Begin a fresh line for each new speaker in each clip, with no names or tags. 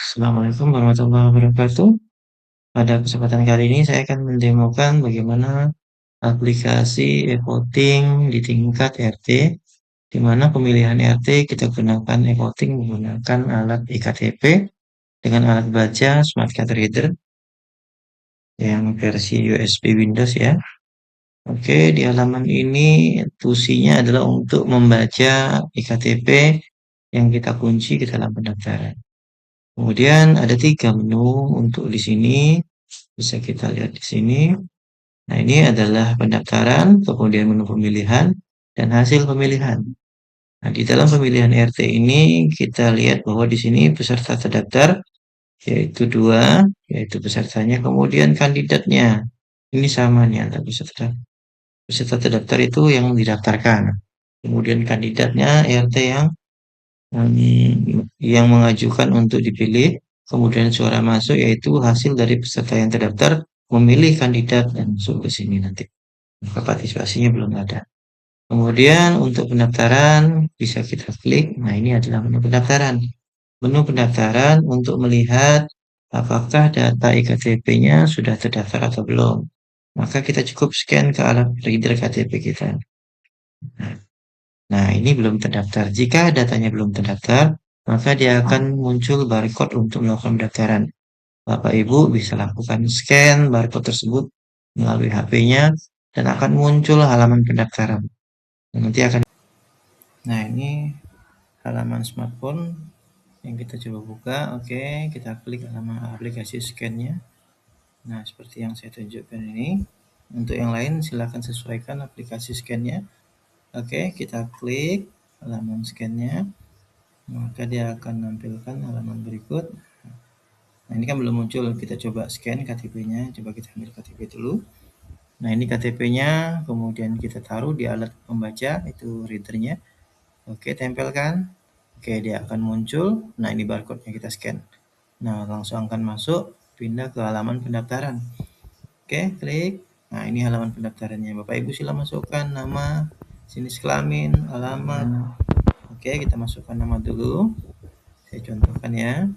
Assalamualaikum warahmatullahi wabarakatuh. Pada kesempatan kali ini saya akan mendemokan bagaimana aplikasi e-voting di tingkat RT, di mana pemilihan RT kita gunakan e-voting menggunakan alat iktp dengan alat baca Smart Card Reader yang versi USB Windows ya. Oke, di halaman ini fungsinya adalah untuk membaca iktp yang kita kunci ke dalam pendaftaran. Kemudian ada 3 menu untuk di sini. Bisa kita lihat di sini. Nah, ini adalah pendaftaran, kemudian menu pemilihan, dan hasil pemilihan. Nah, di dalam pemilihan RT ini kita lihat bahwa di sini peserta terdaftar yaitu 2, yaitu pesertanya, kemudian kandidatnya. Ini sama nih antara peserta. Peserta terdaftar itu yang didaftarkan. Kemudian kandidatnya RT yang mengajukan untuk dipilih, kemudian suara masuk yaitu hasil dari peserta yang terdaftar memilih kandidat dan masuk ke sini nanti. Maka partisipasinya belum ada. Kemudian untuk pendaftaran bisa kita klik. Nah, ini adalah menu pendaftaran. Menu pendaftaran untuk melihat apakah data iktp-nya sudah terdaftar atau belum. Maka kita cukup scan ke alat reader KTP kita. Nah, ini belum terdaftar. Jika datanya belum terdaftar, maka dia akan muncul barcode untuk melakukan pendaftaran. Bapak Ibu bisa lakukan scan barcode tersebut melalui HP-nya dan akan muncul halaman pendaftaran. Nanti akan. Nah, ini halaman smartphone yang kita coba buka. Oke, kita klik halaman aplikasi scan-nya. Nah, seperti yang saya tunjukkan ini. Untuk yang lain silakan sesuaikan aplikasi scan-nya. Oke, kita klik halaman scan-nya. Maka dia akan menampilkan halaman berikut. Nah, ini kan belum muncul. Kita coba scan KTP-nya. Coba kita ambil KTP dulu. Nah, ini KTP-nya. Kemudian kita taruh di alat pembaca, itu readernya. Oke, tempelkan. Oke, dia akan muncul. Nah, ini barcode-nya kita scan. Nah, langsung akan masuk. Pindah ke halaman pendaftaran. Oke, klik. Nah, ini halaman pendaftarannya. Bapak Ibu sila masukkan nama, jenis kelamin, alamat. Oke, kita masukkan nama dulu. Saya contohkan ya.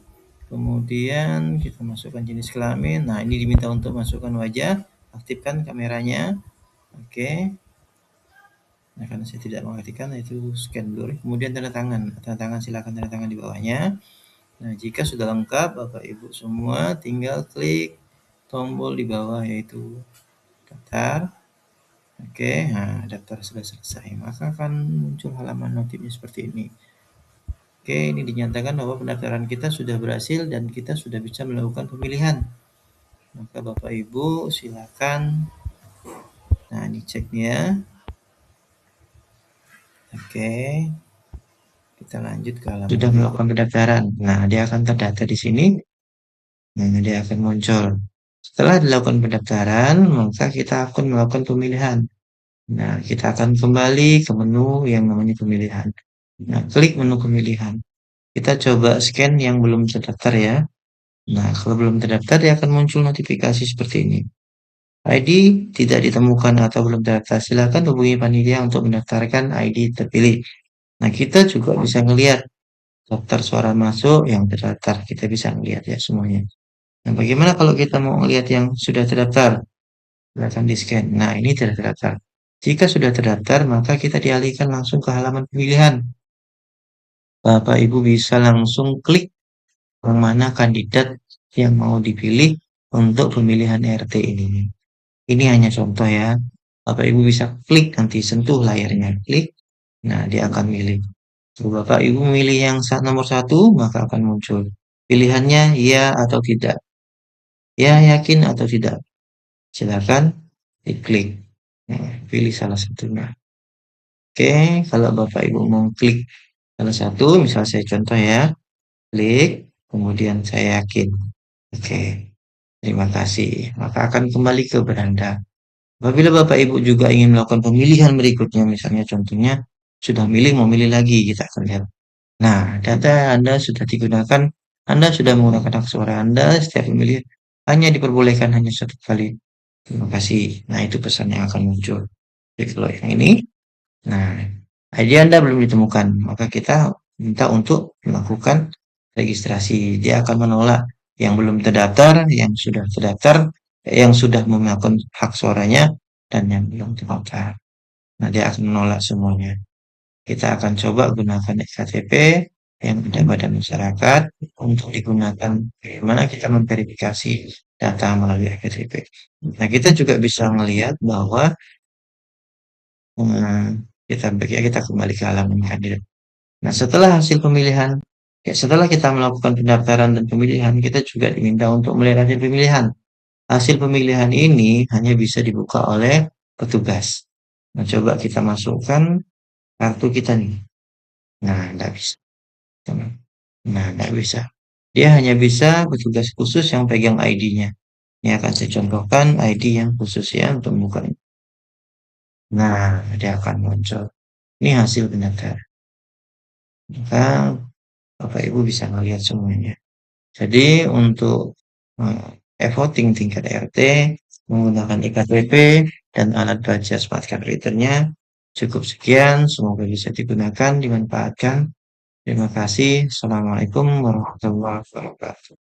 Kemudian kita masukkan jenis kelamin. Nah, ini diminta untuk masukkan wajah. Aktifkan kameranya. Oke. Nah, karena saya tidak mengaktifkan, itu scan dulu. Kemudian tanda tangan. Tanda tangan silakan tanda tangan di bawahnya. Nah, jika sudah lengkap, Bapak Ibu semua tinggal klik tombol di bawah yaitu daftar. Oke, nah daftar sudah selesai. Maka akan muncul halaman notifnya seperti ini. Oke, ini dinyatakan bahwa pendaftaran kita sudah berhasil dan kita sudah bisa melakukan pemilihan. Maka Bapak Ibu silakan. Nah, ini ceknya. Oke. Kita lanjut ke halaman sudah melakukan pendaftaran. Nah, dia akan terdata di sini. Nah, dia akan muncul. Setelah dilakukan pendaftaran, maka kita akan melakukan pemilihan. Nah, kita akan kembali ke menu yang namanya pemilihan. Nah, klik menu pemilihan. Kita coba scan yang belum terdaftar ya. Nah, kalau belum terdaftar, dia akan muncul notifikasi seperti ini. ID tidak ditemukan atau belum terdaftar. Silakan hubungi panitia untuk mendaftarkan ID terpilih. Nah, kita juga bisa melihat daftar suara masuk yang terdaftar. Kita bisa melihat ya semuanya. Nah, bagaimana kalau kita mau melihat yang sudah terdaftar? Silakan di-scan. Nah, ini tidak terdaftar. Jika sudah terdaftar, maka kita dialihkan langsung ke halaman pemilihan. Bapak Ibu bisa langsung klik yang mana kandidat yang mau dipilih untuk pemilihan RT ini. Ini hanya contoh ya. Bapak Ibu bisa klik, nanti sentuh layarnya. Klik, nah dia akan milih. Kalau Bapak Ibu memilih yang nomor 1, maka akan muncul. Pilihannya ya atau tidak. Ya, yakin atau tidak. Silakan diklik. Nah, pilih salah satunya. Oke, kalau Bapak Ibu mau klik salah satu, misal saya contoh ya. Klik, kemudian saya yakin. Oke, terima kasih. Maka akan kembali ke beranda. Apabila Bapak Ibu juga ingin melakukan pemilihan berikutnya, misalnya contohnya sudah milih, mau milih lagi, kita akan lihat. Nah, data Anda sudah digunakan, Anda sudah menggunakan hak suara Anda, setiap pemilih hanya diperbolehkan hanya satu kali. Terima kasih. Nah, itu pesan yang akan muncul. Jadi kalau yang ini, nah, ID Anda belum ditemukan, maka kita minta untuk melakukan registrasi. Dia akan menolak yang belum terdaftar, yang sudah terdaftar, yang sudah memakan hak suaranya, dan yang belum terdaftar. Nah, dia akan menolak semuanya. Kita akan coba gunakan ektp yang ada pada masyarakat untuk digunakan bagaimana kita memverifikasi data melalui ektp. Nah, kita juga bisa melihat bahwa kita kembali ke halaman kandidat. Nah, setelah hasil pemilihan, setelah kita melakukan pendaftaran dan pemilihan, kita juga diminta untuk melihat hasil pemilihan. Hasil pemilihan ini hanya bisa dibuka oleh petugas. Nah, coba kita masukkan kartu kita nih. Nah, tidak bisa. Nah, tidak bisa. Dia hanya bisa petugas khusus yang pegang ID-nya. Ini akan saya contohkan ID yang khusus ya untuk membuka. Nah, dia akan muncul. Ini hasil pendaftaran. Maka Bapak Ibu bisa melihat semuanya. Jadi untuk e-voting tingkat RT menggunakan iktp dan alat baca smart card reader-nya cukup sekian. Semoga bisa digunakan, dimanfaatkan. Terima kasih. Assalamualaikum warahmatullahi wabarakatuh.